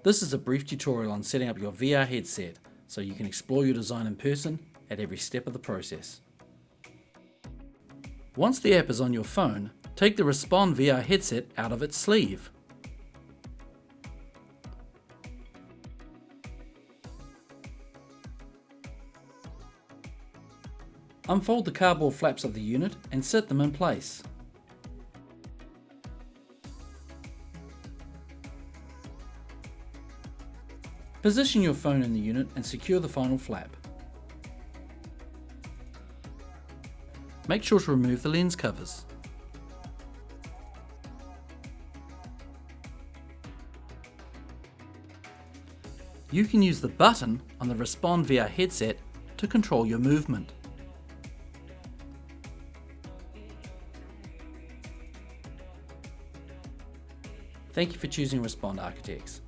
This is a brief tutorial on setting up your VR headset so you can explore your design in person at every step of the process. Once the app is on your phone, take the Respond VR headset out of its sleeve. Unfold the cardboard flaps of the unit and set them in place. Position your phone in the unit and secure the final flap. Make sure to remove the lens covers. You can use the button on the Respond VR headset to control your movement. Thank you for choosing Respond Architects.